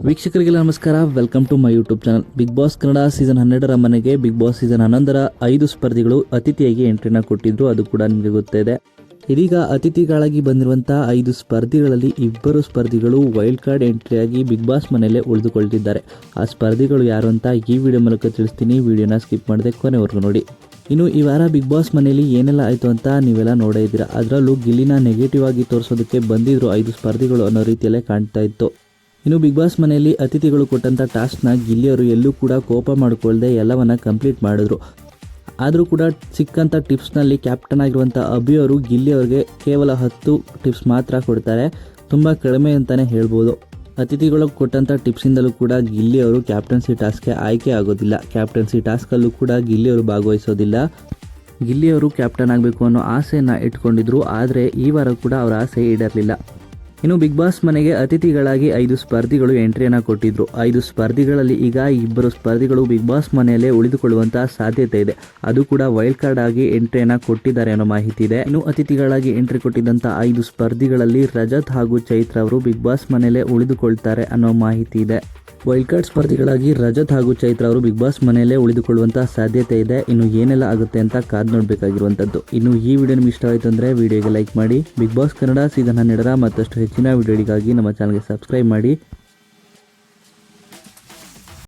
ವೀಕ್ಷಕರಿಗೆಲ್ಲ ನಮಸ್ಕಾರ. Welcome to my YouTube channel. Bigg Boss Kannada season 12ರ ಮನೆಗೆ ಬಿಗ್ ಬಾಸ್ ಸೀಸನ್ 11ರ 5 ಸ್ಪರ್ಧಿಗಳು ಅತಿಥಿಯಾಗಿ ಎಂಟ್ರಿನ ಕೊಟ್ಟಿದ್ರು. ಅದು ಕೂಡ ನಿಮಗೆ ಗೊತ್ತಿದೆ. ಇದೀಗ ಅತಿಥಿಗಳಾಗಿ ಬಂದಿರುವಂತಹ 5 ಸ್ಪರ್ಧಿಗಳಲ್ಲಿ ಇಬ್ಬರು ಸ್ಪರ್ಧಿಗಳು ವೈಲ್ಡ್ ಕಾರ್ಡ್ ಎಂಟ್ರಿಯಾಗಿ ಬಿಗ್ ಬಾಸ್ ಮನೆಯಲ್ಲೇ ಉಳಿದುಕೊಳ್ತಿದ್ದಾರೆ. ಆ ಸ್ಪರ್ಧಿಗಳು ಯಾರು ಅಂತ ಈ ವಿಡಿಯೋ ಮೂಲಕ ತಿಳಿಸ್ತೀನಿ. ವಿಡಿಯೋನ ಸ್ಕಿಪ್ ಮಾಡದೆ ಕೊನೆವರೆಗೂ ನೋಡಿ. ಇನ್ನು ಈ ವಾರ ಬಿಗ್ ಬಾಸ್ ಮನೆಯಲ್ಲಿ ಏನೆಲ್ಲ ಆಯಿತು ಅಂತ ನೀವೆಲ್ಲ ನೋಡೇ ಇದ್ದೀರಾ. ಅದರಲ್ಲೂ ಗಿಲ್ಲಿನ ನೆಗೆಟಿವ್ ಆಗಿ ತೋರಿಸೋದಕ್ಕೆ ಬಂದಿದ್ರು 5 ಸ್ಪರ್ಧಿಗಳು ಅನ್ನೋ ರೀತಿಯಲ್ಲೇ ಕಾಣ್ತಾ ಇತ್ತು. ಇನ್ನು ಬಿಗ್ ಬಾಸ್ ಮನೆಯಲ್ಲಿ ಅತಿಥಿಗಳು ಕೊಟ್ಟಂಥ ಟಾಸ್ಕ್ನ ಗಿಲ್ಲಿಯವರು ಎಲ್ಲೂ ಕೂಡ ಕೋಪ ಮಾಡಿಕೊಳ್ಳದೆ ಎಲ್ಲವನ್ನ ಕಂಪ್ಲೀಟ್ ಮಾಡಿದ್ರು. ಆದರೂ ಕೂಡ ಸಿಕ್ಕಂಥ ಟಿಪ್ಸ್ನಲ್ಲಿ ಕ್ಯಾಪ್ಟನ್ ಆಗಿರುವಂಥ ಅಭಿಯವರು ಗಿಲ್ಲಿಯವರಿಗೆ ಕೇವಲ 10 ಟಿಪ್ಸ್ ಮಾತ್ರ ಕೊಡ್ತಾರೆ. ತುಂಬ ಕಡಿಮೆ ಅಂತಲೇ ಹೇಳ್ಬೋದು. ಅತಿಥಿಗಳಿಗೆ ಕೊಟ್ಟಂಥ ಟಿಪ್ಸಿಂದಲೂ ಕೂಡ ಗಿಲ್ಲಿಯವರು ಕ್ಯಾಪ್ಟನ್ಸಿ ಟಾಸ್ಕ್ಗೆ ಆಯ್ಕೆ ಆಗೋದಿಲ್ಲ. ಕ್ಯಾಪ್ಟನ್ಸಿ ಟಾಸ್ಕಲ್ಲೂ ಕೂಡ ಗಿಲ್ಲಿಯವರು ಭಾಗವಹಿಸೋದಿಲ್ಲ. ಗಿಲ್ಲಿಯವರು ಕ್ಯಾಪ್ಟನ್ ಆಗಬೇಕು ಅನ್ನೋ ಆಸೆಯನ್ನು ಇಟ್ಕೊಂಡಿದ್ರು. ಆದರೆ ಈ ವಾರ ಕೂಡ ಅವರ ಆಸೆ ಈಡೇರಲಿಲ್ಲ. ಇನ್ನು ಬಿಗ್ ಬಾಸ್ ಮನೆಗೆ ಅತಿಥಿಗಳಾಗಿ 5 ಸ್ಪರ್ಧಿಗಳು ಎಂಟ್ರಿಯನ್ನು ಕೊಟ್ಟಿದ್ರು. 5 ಸ್ಪರ್ಧಿಗಳಲ್ಲಿ ಈಗ ಇಬ್ಬರು ಸ್ಪರ್ಧಿಗಳು ಬಿಗ್ ಬಾಸ್ ಮನೆಯಲ್ಲೇ ಉಳಿದುಕೊಳ್ಳುವಂತಹ ಸಾಧ್ಯತೆ ಇದೆ. ಅದು ಕೂಡ ವೈಲ್ಡ್ ಕಾರ್ಡ್ ಆಗಿ ಎಂಟ್ರಿಯನ್ನು ಕೊಟ್ಟಿದ್ದಾರೆ ಅನ್ನೋ ಮಾಹಿತಿ ಇದೆ. ಇನ್ನು ಅತಿಥಿಗಳಾಗಿ ಎಂಟ್ರಿ ಕೊಟ್ಟಿದ್ದಂಥ 5 ಸ್ಪರ್ಧಿಗಳಲ್ಲಿ ರಜತ್ ಹಾಗೂ ಚೈತ್ರ ಅವರು ಬಿಗ್ ಬಾಸ್ ಮನೆಯಲ್ಲೇ ಉಳಿದುಕೊಳ್ತಾರೆ ಅನ್ನೋ ಮಾಹಿತಿ ಇದೆ. ವೈಲ್ಡ್ ಕಾರ್ಡ್ ಸ್ಪರ್ಧಿಗಳಾಗಿ ರಜತ್ ಹಾಗೂ ಚೈತ್ರ ಅವರು ಬಿಗ್ ಬಾಸ್ ಮನೆಯಲ್ಲೇ ಉಳಿದುಕೊಳ್ಳುವಂತಹ ಸಾಧ್ಯತೆ ಇದೆ. ಇನ್ನು ಏನೆಲ್ಲ ಆಗುತ್ತೆ ಅಂತ ಕಾದು ನೋಡಬೇಕಾಗಿರುವಂಥದ್ದು. ಇನ್ನು ಈ ವಿಡಿಯೋ ನಿಮಗೆ ಇಷ್ಟ ಆಯಿತು ಅಂದರೆ ವಿಡಿಯೋಗೆ ಲೈಕ್ ಮಾಡಿ. ಬಿಗ್ ಬಾಸ್ ಕನ್ನಡ ಸೀಸನ್ 12ರ ಮತ್ತಷ್ಟು ಹೆಚ್ಚಿನ ವಿಡಿಯೋಗಳಿಗಾಗಿ ನಮ್ಮ ಚಾನಲ್ಗೆ ಸಬ್ಸ್ಕ್ರೈಬ್ ಮಾಡಿ.